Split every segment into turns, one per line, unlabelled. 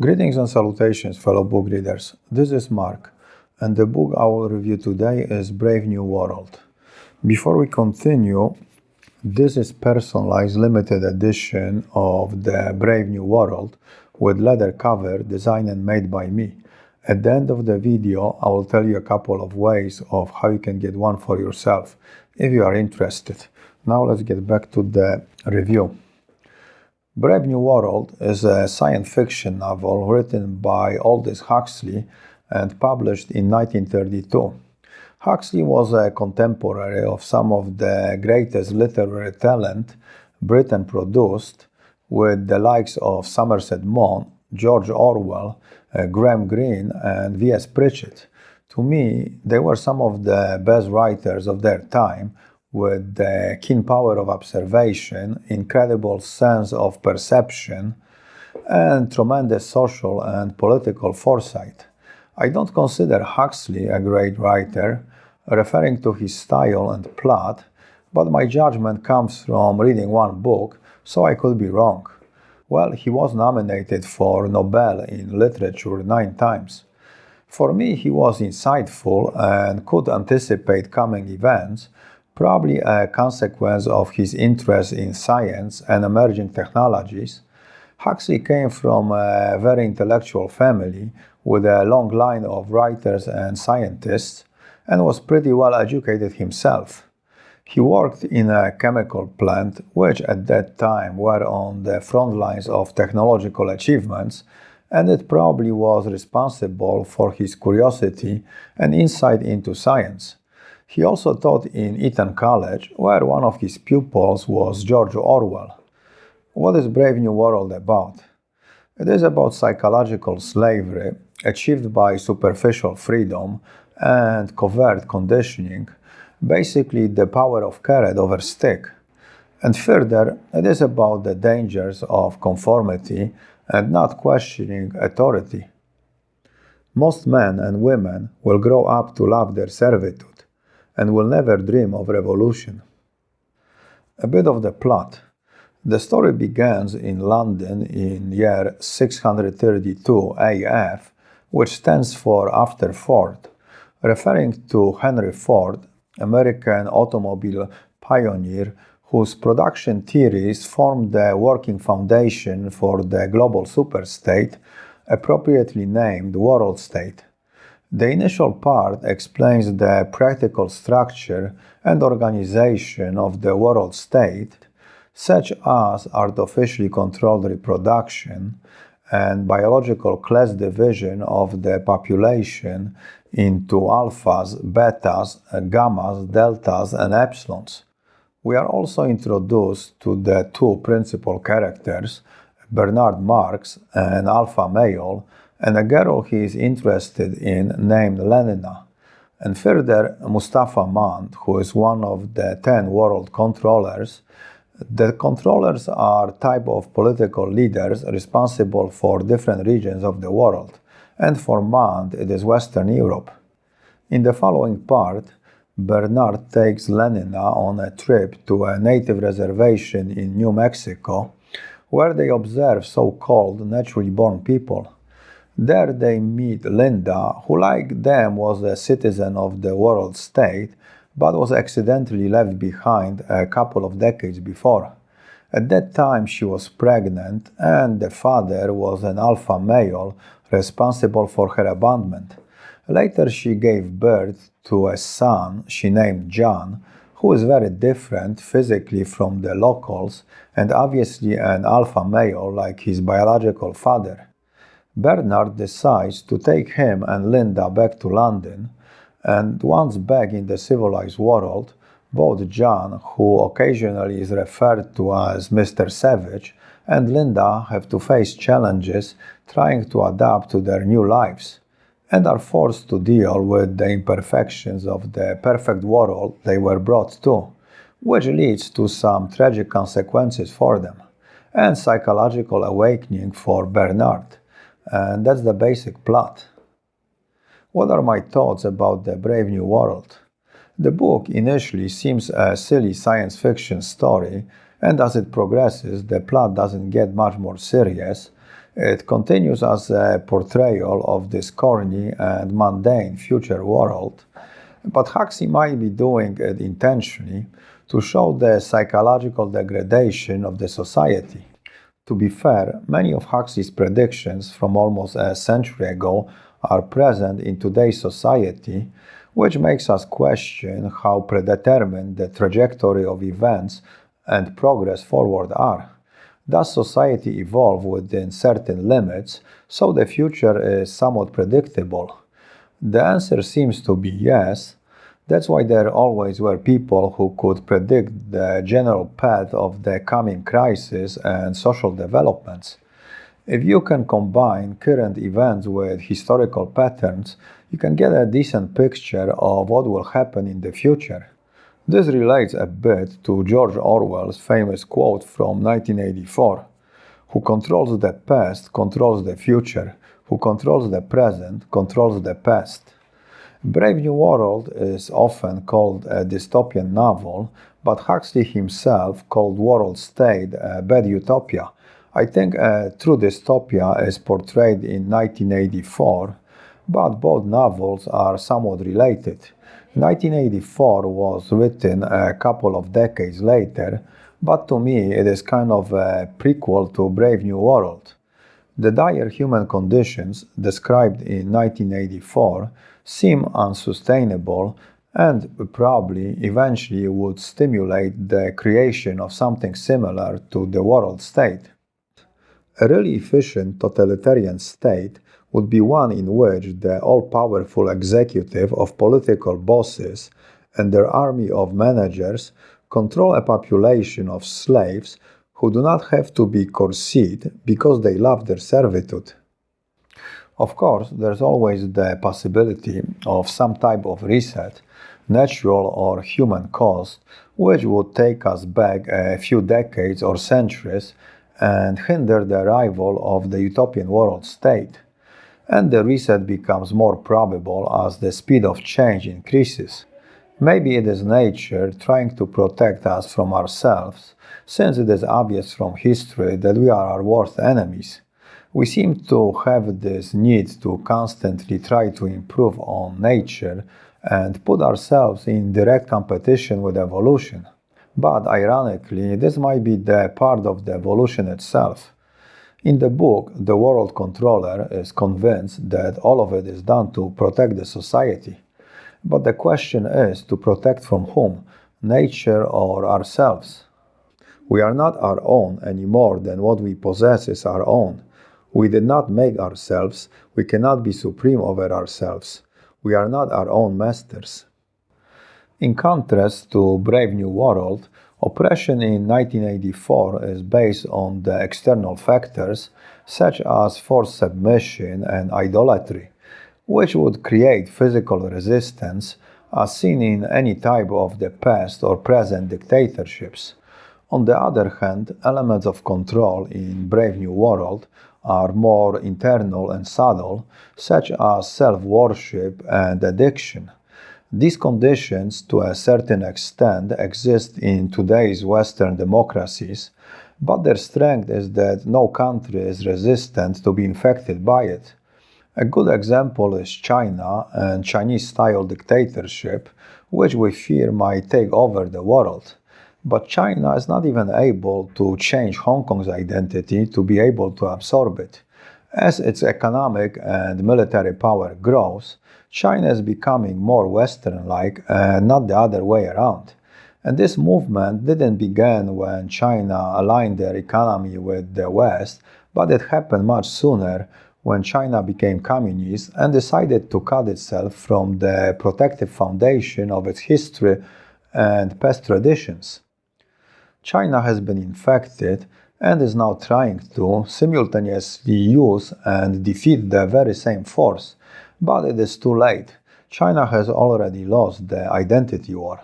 Greetings and salutations, fellow book readers. This is Mark, and the book I will review today is Brave New World. Before we continue, this is personalized limited edition of the Brave New World with leather cover designed and made by me. At the end of the video, I will tell you a couple of ways of how you can get one for yourself if you are interested. Now let's get back to the review. Brave New World is a science fiction novel written by Aldous Huxley and published in 1932. Huxley was a contemporary of some of the greatest literary talent Britain produced, with the likes of Somerset Maugham, George Orwell, Graham Greene, and V.S. Pritchett. To me, they were some of the best writers of their time, with the keen power of observation, incredible sense of perception, and tremendous social and political foresight. I don't consider Huxley a great writer, referring to his style and plot, but my judgment comes from reading one book, so I could be wrong. Well, he was nominated for Nobel in Literature 9 times. For me, he was insightful and could anticipate coming events, probably a consequence of his interest in science and emerging technologies. Huxley came from a very intellectual family with a long line of writers and scientists, and was pretty well educated himself. He worked in a chemical plant, which at that time were on the front lines of technological achievements, and it probably was responsible for his curiosity and insight into science. He also taught in Eton College, where one of his pupils was George Orwell. What is Brave New World about? It is about psychological slavery achieved by superficial freedom and covert conditioning, basically the power of carrot over stick. And further, it is about the dangers of conformity and not questioning authority. Most men and women will grow up to love their servitude and will never dream of revolution. A bit of the plot. The story begins in London in year 632 AF, which stands for after Ford, referring to Henry Ford, American automobile pioneer whose production theories formed the working foundation for the global superstate, appropriately named World State. The initial part explains the practical structure and organization of the world state, such as artificially controlled reproduction and biological class division of the population into alphas, betas, gammas, deltas, and epsilons. We are also introduced to the two principal characters, Bernard Marx, an alpha male, and a girl he is interested in named Lenina, and further Mustafa Mand, who is one of the 10 world controllers. The controllers are type of political leaders responsible for different regions of the world, and for Mand it is Western Europe. In the following part, Bernard takes Lenina on a trip to a native reservation in New Mexico, where they observe so-called naturally born people. There they meet Linda, who like them was a citizen of the world state, but was accidentally left behind a couple of decades before. At that time she was pregnant, and the father was an alpha male responsible for her abandonment. Later she gave birth to a son she named John, who is very different physically from the locals and obviously an alpha male like his biological father. Bernard decides to take him and Linda back to London, and once back in the civilized world, both John, who occasionally is referred to as Mr. Savage, and Linda have to face challenges trying to adapt to their new lives, and are forced to deal with the imperfections of the perfect world they were brought to, which leads to some tragic consequences for them, and psychological awakening for Bernard. And that's the basic plot. What are my thoughts about the Brave New World? The book initially seems a silly science fiction story, and as it progresses, the plot doesn't get much more serious, It continues as a portrayal of this corny and mundane future world, but Huxley might be doing it intentionally to show the psychological degradation of the society. To be fair, many of Huxley's predictions from almost a century ago are present in today's society, which makes us question how predetermined the trajectory of events and progress forward are. Does society evolve within certain limits so the future is somewhat predictable? The answer seems to be yes. That's why there always were people who could predict the general path of the coming crisis and social developments. If you can combine current events with historical patterns, you can get a decent picture of what will happen in the future. This relates a bit to George Orwell's famous quote from 1984: "Who controls the past controls the future. Who controls the present controls the past." Brave New World is often called a dystopian novel, but Huxley himself called World State a bad utopia. I think a true dystopia is portrayed in 1984, but both novels are somewhat related. 1984 was written a couple of decades later, but to me it is kind of a prequel to Brave New World. The dire human conditions described in 1984 seem unsustainable and probably eventually would stimulate the creation of something similar to the world state. A really efficient totalitarian state would be one in which the all-powerful executive of political bosses and their army of managers control a population of slaves who do not have to be coerced because they love their servitude. Of course, there's always the possibility of some type of reset, natural or human caused, which would take us back a few decades or centuries and hinder the arrival of the utopian world state. And the reset becomes more probable as the speed of change increases. Maybe it is nature trying to protect us from ourselves, since it is obvious from history that we are our worst enemies. We seem to have this need to constantly try to improve on nature and put ourselves in direct competition with evolution. But ironically, this might be the part of the evolution itself. In the book, the world controller is convinced that all of it is done to protect the society. But the question is, to protect from whom? Nature or ourselves? We are not our own any more than what we possess is our own. We did not make ourselves. We cannot be supreme over ourselves. We are not our own masters. In contrast to Brave New World, oppression in 1984 is based on the external factors such as forced submission and idolatry, which would create physical resistance as seen in any type of the past or present dictatorships. On the other hand, elements of control in Brave New World are more internal and subtle, such as self-worship and addiction. These conditions, to a certain extent, exist in today's Western democracies, but their strength is that no country is resistant to be infected by it. A good example is China and Chinese-style dictatorship, which we fear might take over the world. But China is not even able to change Hong Kong's identity to be able to absorb it. As its economic and military power grows, China is becoming more Western-like and not the other way around. And this movement didn't begin when China aligned their economy with the West, but it happened much sooner when China became communist and decided to cut itself from the protective foundation of its history and past traditions. China has been infected and is now trying to simultaneously use and defeat the very same force, but it is too late. China has already lost the identity war.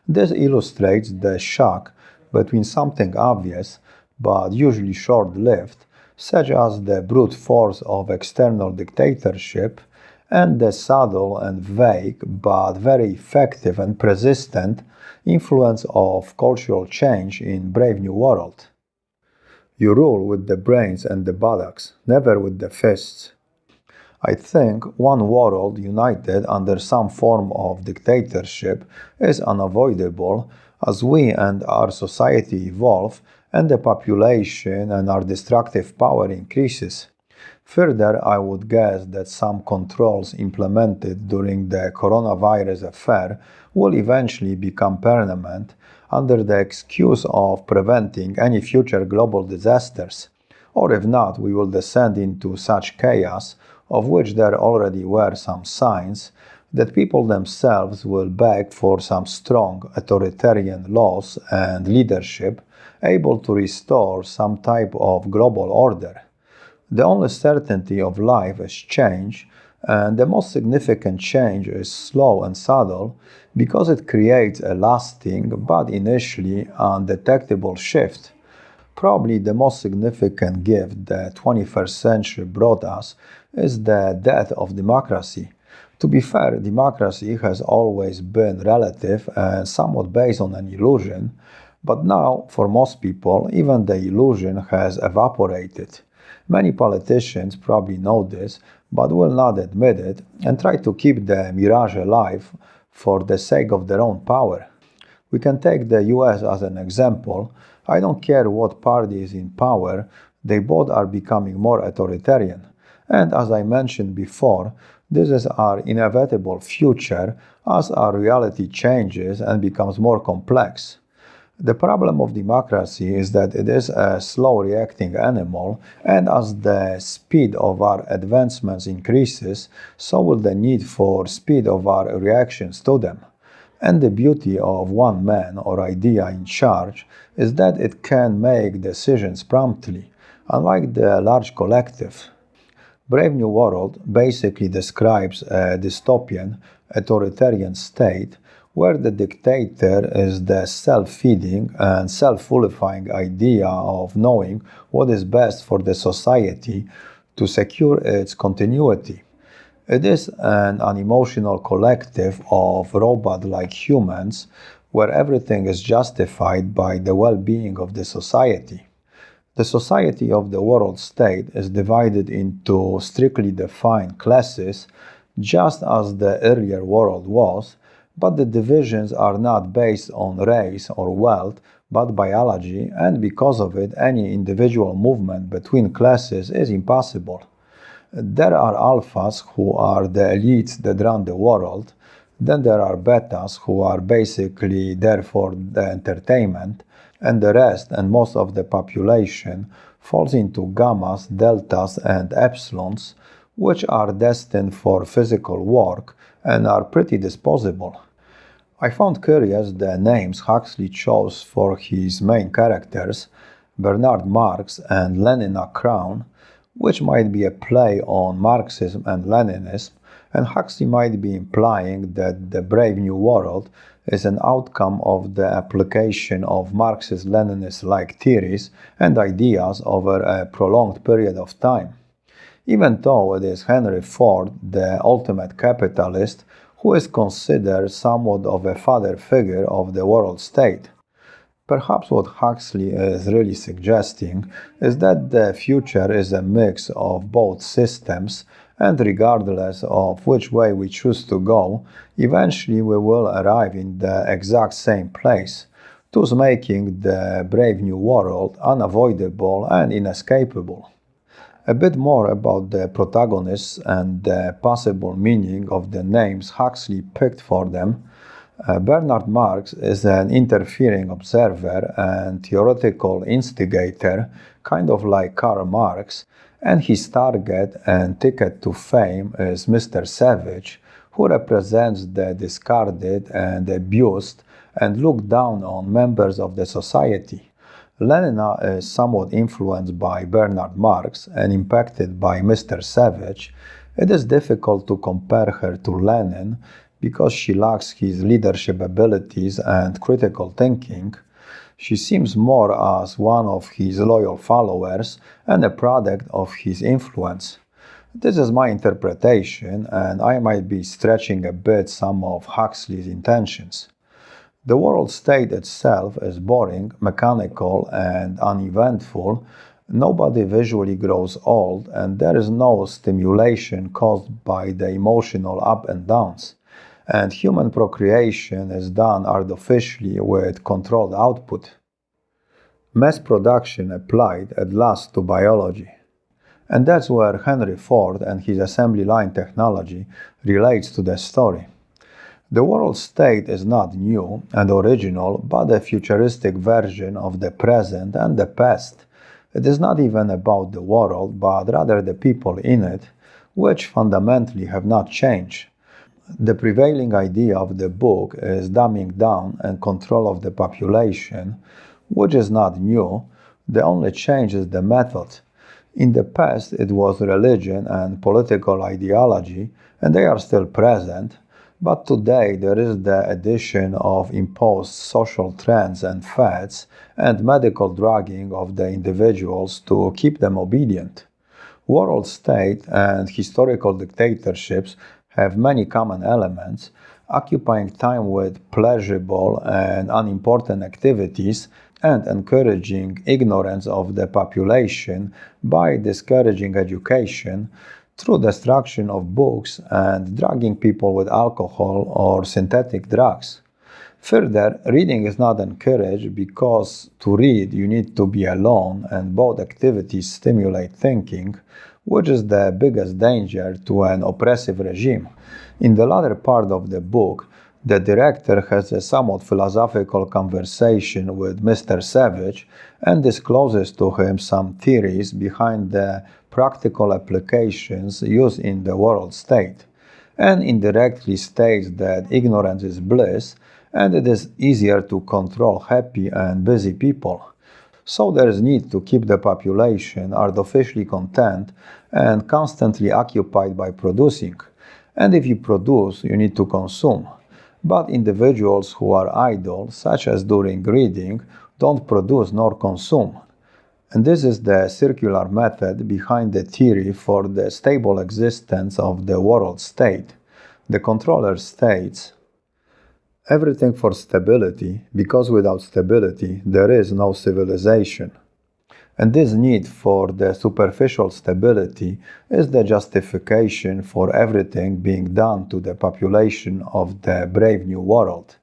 This illustrates the shock between something obvious, but usually short-lived, such as the brute force of external dictatorship, and the subtle and vague, but very effective and persistent influence of cultural change in Brave New World. You rule with the brains and the buttocks, never with the fists. I think one world united under some form of dictatorship is unavoidable as we and our society evolve and the population and our destructive power increases. Further, I would guess that some controls implemented during the coronavirus affair will eventually become permanent under the excuse of preventing any future global disasters. Or if not, we will descend into such chaos, of which there already were some signs, that people themselves will beg for some strong authoritarian laws and leadership able to restore some type of global order. The only certainty of life is change, and the most significant change is slow and subtle because it creates a lasting but initially undetectable shift. Probably the most significant gift the 21st century brought us is the death of democracy. To be fair, democracy has always been relative and somewhat based on an illusion, but now, for most people, even the illusion has evaporated. Many politicians probably know this, but will not admit it and try to keep the mirage alive for the sake of their own power. We can take the US as an example. I don't care what party is in power, they both are becoming more authoritarian. And as I mentioned before, this is our inevitable future as our reality changes and becomes more complex. The problem of democracy is that it is a slow reacting animal, and as the speed of our advancements increases, so will the need for speed of our reactions to them. And the beauty of one man or idea in charge is that it can make decisions promptly, unlike the large collective. Brave New World basically describes a dystopian, authoritarian state where the dictator is the self-feeding and self-fulfilling idea of knowing what is best for the society to secure its continuity. It is an unemotional collective of robot-like humans where everything is justified by the well-being of the society. The society of the world state is divided into strictly defined classes, just as the earlier world was, but the divisions are not based on race or wealth, but biology, and because of it, any individual movement between classes is impossible. There are alphas who are the elites that run the world, then there are betas who are basically there for the entertainment, and the rest and most of the population falls into gammas, deltas, and epsilons, which are destined for physical work and are pretty disposable. I found curious the names Huxley chose for his main characters, Bernard Marx and Lenina Crown, which might be a play on Marxism and Leninism, and Huxley might be implying that the Brave New World is an outcome of the application of Marxist-Leninist-like theories and ideas over a prolonged period of time. Even though it is Henry Ford, the ultimate capitalist, who is considered somewhat of a father figure of the world state. Perhaps what Huxley is really suggesting is that the future is a mix of both systems, and regardless of which way we choose to go, eventually we will arrive in the exact same place, thus making the Brave New World unavoidable and inescapable. A bit more about the protagonists and the possible meaning of the names Huxley picked for them. Bernard Marx is an interfering observer and theoretical instigator, kind of like Karl Marx, and his target and ticket to fame is Mr. Savage, who represents the discarded and abused and looked down on members of the society. Lenina is somewhat influenced by Bernard Marx and impacted by Mr. Savage. It is difficult to compare her to Lenin because she lacks his leadership abilities and critical thinking. She seems more as one of his loyal followers and a product of his influence. This is my interpretation, and I might be stretching a bit some of Huxley's intentions. The world state itself is boring, mechanical, and uneventful, Nobody visually grows old, and there is no stimulation caused by the emotional up and downs. And human procreation is done artificially with controlled output. Mass production applied at last to biology. And that's where Henry Ford and his assembly line technology relates to the story. The world state is not new and original, but a futuristic version of the present and the past. It is not even about the world, but rather the people in it, which fundamentally have not changed. The prevailing idea of the book is dumbing down and control of the population, which is not new. The only change is the method. In the past, it was religion and political ideology, and they are still present. But today, there is the addition of imposed social trends and fads and medical drugging of the individuals to keep them obedient. World state and historical dictatorships have many common elements, occupying time with pleasurable and unimportant activities and encouraging ignorance of the population by discouraging education through destruction of books and drugging people with alcohol or synthetic drugs. Further, reading is not encouraged because to read you need to be alone and both activities stimulate thinking, which is the biggest danger to an oppressive regime. In the latter part of the book, the director has a somewhat philosophical conversation with Mr. Savage and discloses to him some theories behind the practical applications used in the world state, and indirectly states that ignorance is bliss and it is easier to control happy and busy people. So there is need to keep the population artificially content and constantly occupied by producing. And if you produce, you need to consume. But individuals who are idle, such as during reading, don't produce nor consume. And this is the circular method behind the theory for the stable existence of the world state. The controller states, everything for stability, because without stability there is no civilization. And this need for the superficial stability is the justification for everything being done to the population of the brave new world.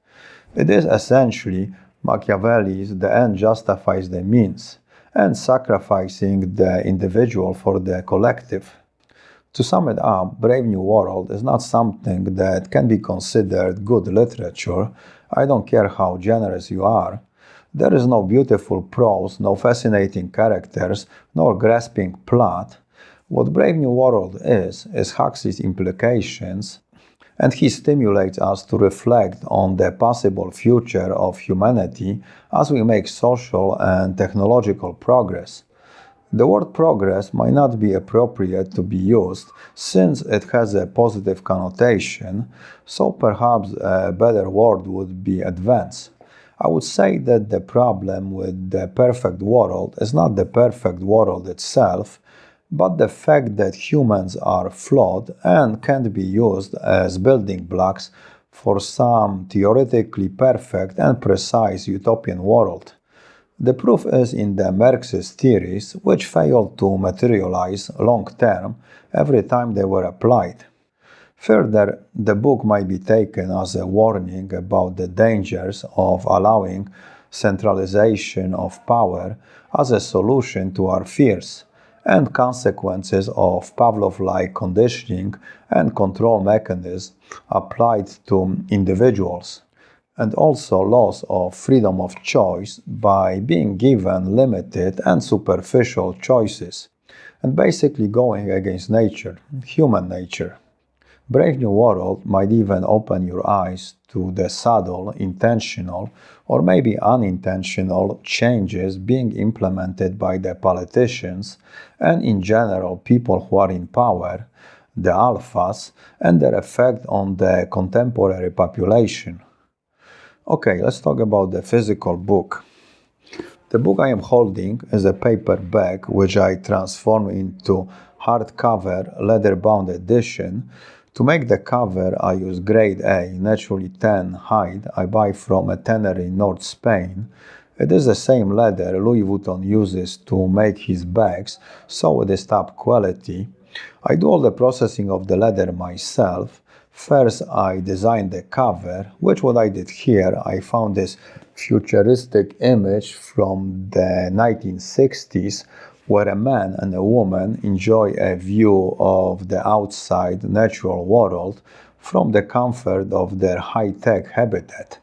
It is essentially Machiavelli's the end justifies the means, and sacrificing the individual for the collective. To sum it up, Brave New World is not something that can be considered good literature. I don't care how generous you are. There is no beautiful prose, no fascinating characters, nor grasping plot. What Brave New World is Huxley's implications, and he stimulates us to reflect on the possible future of humanity as we make social and technological progress. The word progress might not be appropriate to be used since it has a positive connotation, so perhaps a better word would be advance. I would say that the problem with the perfect world is not the perfect world itself, but the fact that humans are flawed and can't be used as building blocks for some theoretically perfect and precise utopian world. The proof is in the Marxist theories, which failed to materialize long-term every time they were applied. Further, the book might be taken as a warning about the dangers of allowing centralization of power as a solution to our fears, and consequences of Pavlov-like conditioning and control mechanisms applied to individuals, and also loss of freedom of choice by being given limited and superficial choices, and basically going against nature, human nature. Brave New World might even open your eyes to the subtle, intentional, or maybe unintentional changes being implemented by the politicians and in general people who are in power, the alphas, and their effect on the contemporary population. Okay, let's talk about the physical book. The book I am holding is a paperback which I transformed into hardcover leather-bound edition. To make the cover, I use grade A, naturally tan hide I buy from a tannery in North Spain, It is the same leather Louis Vuitton uses to make his bags, so it is top quality. I do all the processing of the leather myself. First, I designed the cover, which what I did here, I found this futuristic image from the 1960s where a man and a woman enjoy a view of the outside natural world from the comfort of their high-tech habitat.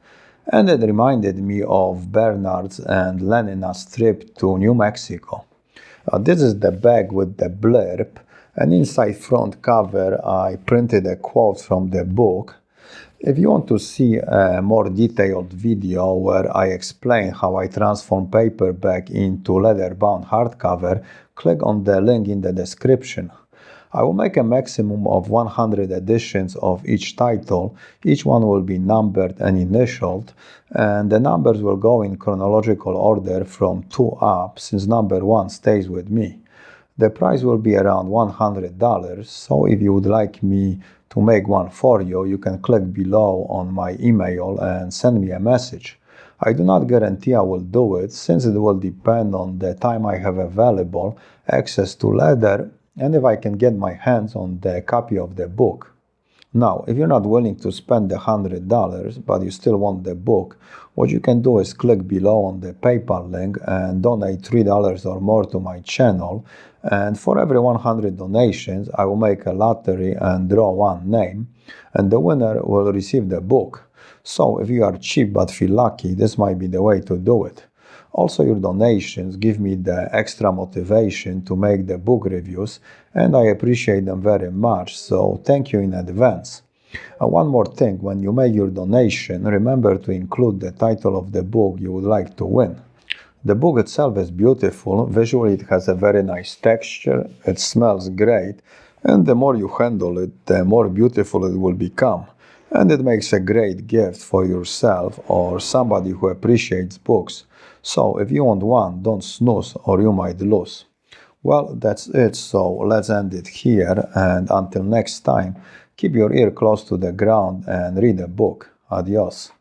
And it reminded me of Bernard's and Lenina's trip to New Mexico. This is the bag with the blurb, and inside front cover I printed a quote from the book. If you want to see a more detailed video where I explain how I transform paperback into leather-bound hardcover, click on the link in the description. I will make a maximum of 100 editions of each title. Each one will be numbered and initialed, and the numbers will go in chronological order from 2 up, since number 1 stays with me. The price will be around $100, so if you would like me to make one for you, you can click below on my email and send me a message. I do not guarantee I will do it, since it will depend on the time I have available, access to leather, and if I can get my hands on the copy of the book. Now, if you're not willing to spend the $100, but you still want the book, what you can do is click below on the PayPal link and donate $3 or more to my channel. And for every 100 donations, I will make a lottery and draw one name, and the winner will receive the book. So if you are cheap but feel lucky, this might be the way to do it. Also, your donations give me the extra motivation to make the book reviews, and I appreciate them very much, so thank you in advance. One more thing, when you make your donation, remember to include the title of the book you would like to win. The book itself is beautiful. Visually, it has a very nice texture, it smells great, and the more you handle it, the more beautiful it will become. And it makes a great gift for yourself or somebody who appreciates books. So if you want one, don't snooze or you might lose. Well, that's it, so let's end it here, and until next time, keep your ear close to the ground and read a book. Adios.